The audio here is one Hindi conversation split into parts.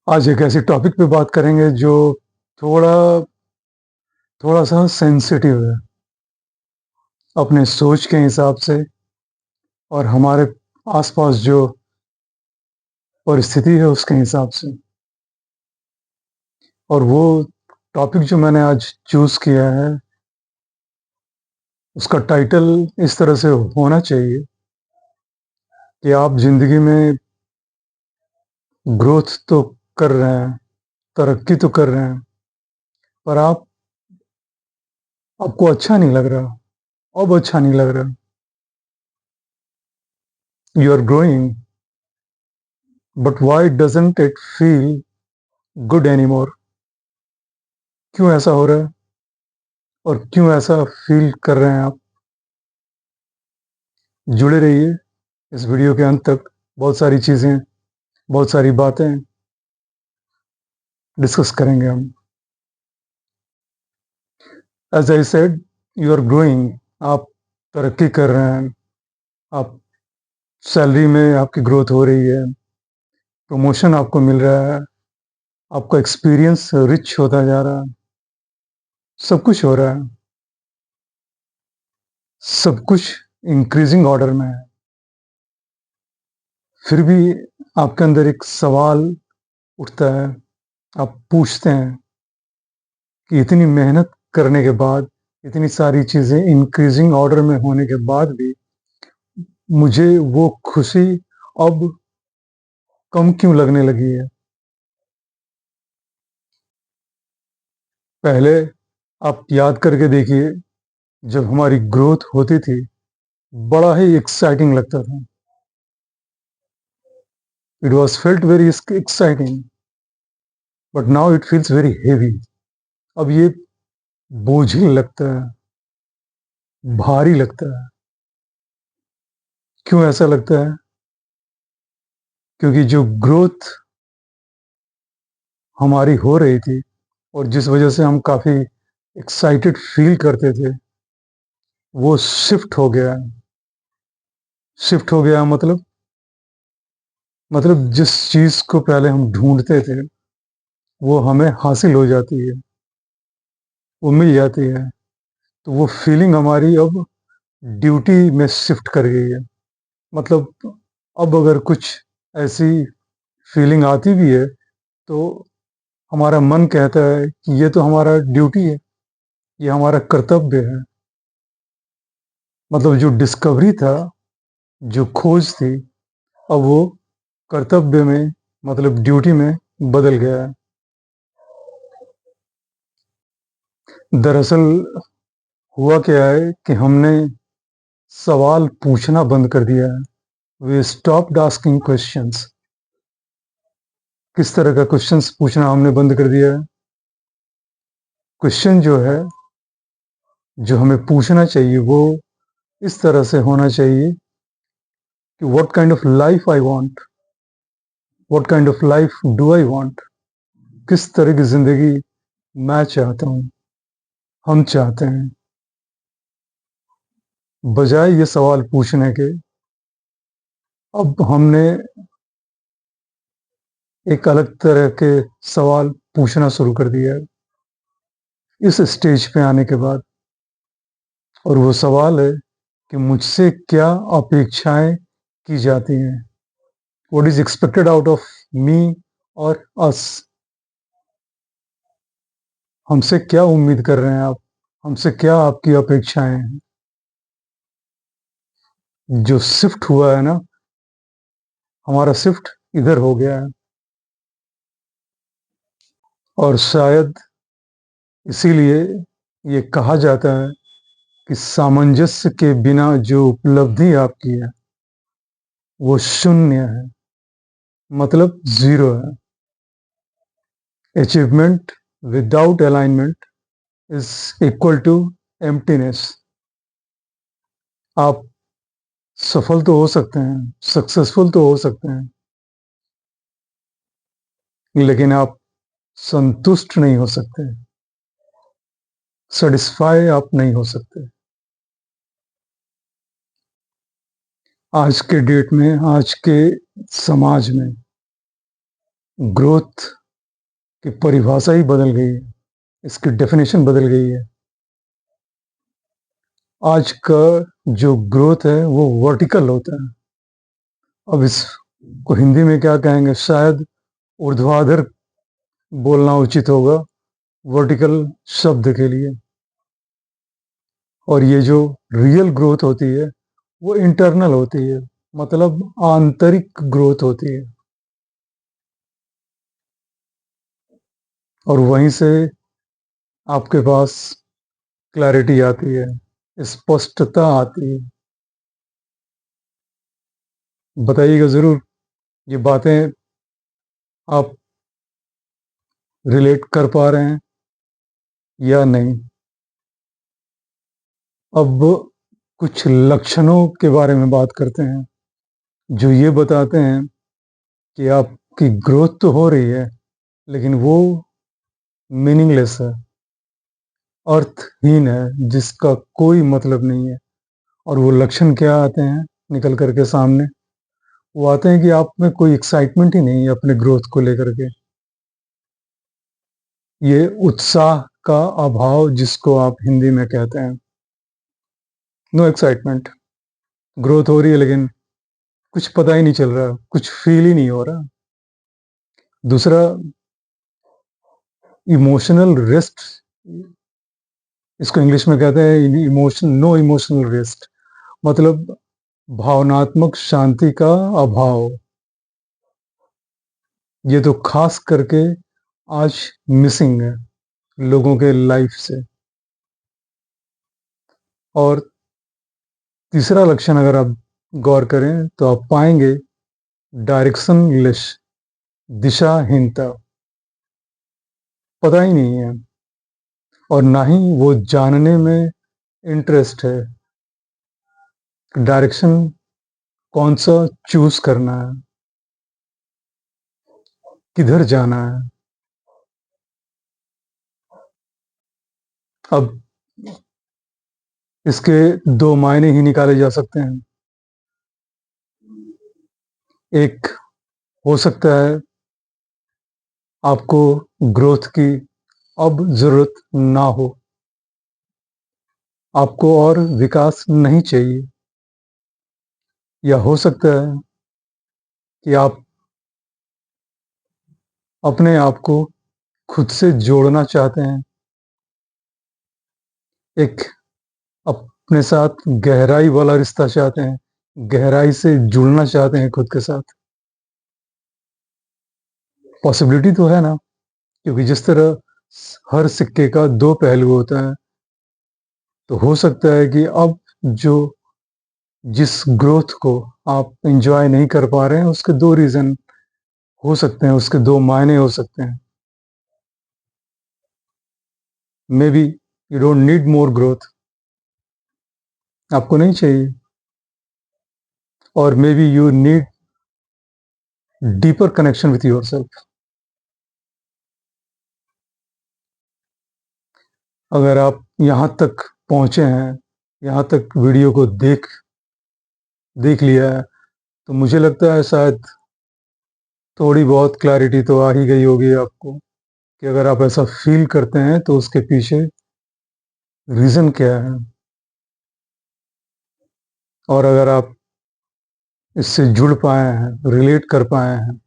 आज एक ऐसे टॉपिक पे बात करेंगे जो थोड़ा थोड़ा सा सेंसिटिव है अपने सोच के हिसाब से और हमारे आसपास जो परिस्थिति है उसके हिसाब से। और वो टॉपिक जो मैंने आज चूज किया है उसका टाइटल इस तरह से होना चाहिए कि आप जिंदगी में ग्रोथ तो कर रहे हैं, तरक्की तो कर रहे हैं, पर आपको अच्छा नहीं लग रहा। अब अच्छा नहीं लग रहा। You are growing, but why doesn't it feel good anymore? क्यों ऐसा हो रहा है और क्यों ऐसा फील कर रहे हैं आप? जुड़े रहिए इस वीडियो के अंत तक। बहुत सारी चीज़ें, बहुत सारी बातें डिस्कस करेंगे हम। As I said, you are growing. आप तरक्की कर रहे हैं। आप सैलरी में आपकी ग्रोथ हो रही है, प्रमोशन आपको मिल रहा है, आपका एक्सपीरियंस रिच होता जा रहा है, सब कुछ हो रहा है, सब कुछ इंक्रीजिंग ऑर्डर में है। फिर भी आपके अंदर एक सवाल उठता है। आप पूछते हैं कि इतनी मेहनत करने के बाद, इतनी सारी चीज़ें इंक्रीजिंग ऑर्डर में होने के बाद भी मुझे वो खुशी अब कम क्यों लगने लगी है? पहले आप याद करके देखिए, जब हमारी ग्रोथ होती थी, बड़ा ही एक्साइटिंग लगता था। It was felt very exciting, but now it feels very heavy. अब ये बोझिल लगता है, भारी लगता है। क्यों ऐसा लगता है? क्योंकि जो ग्रोथ हमारी हो रही थी और जिस वजह से हम काफ़ी एक्साइटेड फील करते थे, वो शिफ्ट हो गया है। शिफ्ट हो गया मतलब जिस चीज़ को पहले हम ढूंढते थे वो हमें हासिल हो जाती है, वो मिल जाती है। तो वो फीलिंग हमारी अब ड्यूटी में शिफ्ट कर गई है। मतलब अब अगर कुछ ऐसी फीलिंग आती भी है तो हमारा मन कहता है कि ये तो हमारा ड्यूटी है, ये हमारा कर्तव्य है। मतलब जो डिस्कवरी था, जो खोज थी, अब वो कर्तव्य में, मतलब ड्यूटी में बदल गया है। दरअसल हुआ क्या है कि हमने सवाल पूछना बंद कर दिया है। We stopped asking questions. किस तरह का क्वेश्चंस पूछना हमने बंद कर दिया है? क्वेश्चन जो है, जो हमें पूछना चाहिए, वो इस तरह से होना चाहिए कि what kind of life I want, what kind of life do I want. किस तरह की जिंदगी मैं चाहता हूँ, हम चाहते हैं। बजाय ये सवाल पूछने के, अब हमने एक अलग तरह के सवाल पूछना शुरू कर दिया है इस स्टेज पे आने के बाद। और वो सवाल है कि मुझसे क्या अपेक्षाएं की जाती हैं? What is expected out of me और अस? हमसे क्या उम्मीद कर रहे हैं आप? हमसे क्या आपकी अपेक्षाएं हैं? जो शिफ्ट हुआ है ना, हमारा शिफ्ट इधर हो गया है। और शायद इसीलिए ये कहा जाता है कि सामंजस्य के बिना जो उपलब्धि आपकी है वो शून्य है, मतलब जीरो है। Achievement without alignment is equal to emptiness. आप सफल तो हो सकते हैं, सक्सेसफुल तो हो सकते हैं, लेकिन आप संतुष्ट नहीं हो सकते, सेटिस्फाई आप नहीं हो सकते। आज के डेट में, आज के समाज में ग्रोथ कि परिभाषा ही बदल गई है, इसकी डेफिनेशन बदल गई है। आज का जो ग्रोथ है वो वर्टिकल होता है। अब इसको हिंदी में क्या कहेंगे, शायद ऊर्ध्वाधर बोलना उचित होगा वर्टिकल शब्द के लिए। और ये जो रियल ग्रोथ होती है वो इंटरनल होती है, मतलब आंतरिक ग्रोथ होती है। और वहीं से आपके पास क्लैरिटी आती है, स्पष्टता आती है। बताइएगा ज़रूर, ये बातें आप रिलेट कर पा रहे हैं या नहीं। अब कुछ लक्षणों के बारे में बात करते हैं जो ये बताते हैं कि आपकी ग्रोथ तो हो रही है लेकिन वो मीनिंगलेस है, अर्थहीन है, जिसका कोई मतलब नहीं है। और वो लक्षण क्या आते हैं निकल करके सामने? वो आते हैं कि आप में कोई एक्साइटमेंट ही नहीं है अपने ग्रोथ को लेकर के। ये उत्साह का अभाव जिसको आप हिंदी में कहते हैं, नो एक्साइटमेंट। ग्रोथ हो रही है लेकिन कुछ पता ही नहीं चल रहा, कुछ फील ही नहीं हो रहा। दूसरा, इमोशनल रेस्ट, इसको इंग्लिश में कहते हैं नो इमोशनल रेस्ट, मतलब भावनात्मक शांति का अभाव। ये तो खास करके आज मिसिंग है लोगों के लाइफ से। और तीसरा लक्षण अगर आप गौर करें तो आप पाएंगे डायरेक्शनलेस, दिशाहीनता, पता ही नहीं है। और ना ही वो जानने में इंटरेस्ट है, डायरेक्शन कौन सा चूज करना है, किधर जाना है। अब इसके दो मायने ही निकाले जा सकते हैं। एक, हो सकता है आपको ग्रोथ की अब जरूरत ना हो, आपको और विकास नहीं चाहिए। या हो सकता है कि आप अपने आप को खुद से जोड़ना चाहते हैं, एक अपने साथ गहराई वाला रिश्ता चाहते हैं, गहराई से जुड़ना चाहते हैं खुद के साथ। पॉसिबिलिटी तो है ना, क्योंकि जिस तरह हर सिक्के का दो पहलू होता है, तो हो सकता है कि अब जो जिस ग्रोथ को आप एंजॉय नहीं कर पा रहे हैं उसके दो रीजन हो सकते हैं, उसके दो मायने हो सकते हैं। May be you don't need more growth, आपको नहीं चाहिए। और may be you need deeper connection with your self. अगर आप यहाँ तक पहुँचे हैं, यहाँ तक वीडियो को देख देख लिया है, तो मुझे लगता है शायद थोड़ी बहुत क्लैरिटी तो आ ही गई होगी आपको कि अगर आप ऐसा फील करते हैं तो उसके पीछे रीज़न क्या है। और अगर आप इससे जुड़ पाए हैं, रिलेट कर पाए हैं,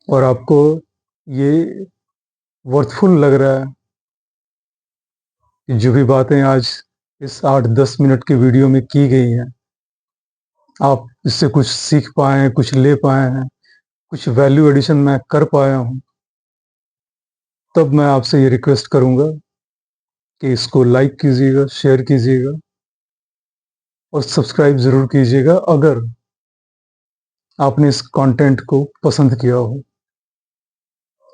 और आपको ये वर्थफुल लग रहा है कि जो भी बातें आज इस 8-10 मिनट की वीडियो में की गई हैं, आप इससे कुछ सीख पाए हैं, कुछ ले पाए हैं, कुछ वैल्यू एडिशन मैं कर पाया हूँ, तब मैं आपसे ये रिक्वेस्ट करूँगा कि इसको लाइक कीजिएगा, शेयर कीजिएगा और सब्सक्राइब ज़रूर कीजिएगा अगर आपने इस कंटेंट को पसंद किया हो।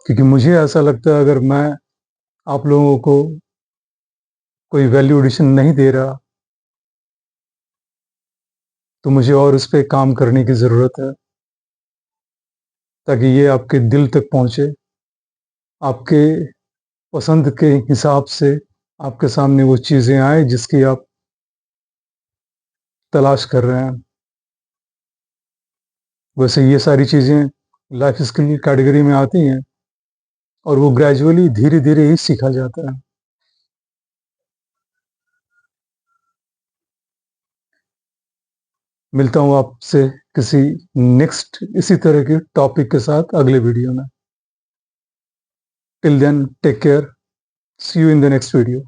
क्योंकि मुझे ऐसा लगता है अगर मैं आप लोगों को कोई वैल्यू एडिशन नहीं दे रहा तो मुझे और उस पे काम करने की ज़रूरत है, ताकि ये आपके दिल तक पहुँचे, आपके पसंद के हिसाब से आपके सामने वो चीज़ें आए जिसकी आप तलाश कर रहे हैं। वैसे ये सारी चीज़ें लाइफ स्किल कैटेगरी में आती हैं और वो ग्रेजुअली धीरे धीरे ही सीखा जाता है। मिलता हूँ आपसे किसी नेक्स्ट इसी तरह के टॉपिक के साथ अगले वीडियो में। Till then take care, see you in the next video.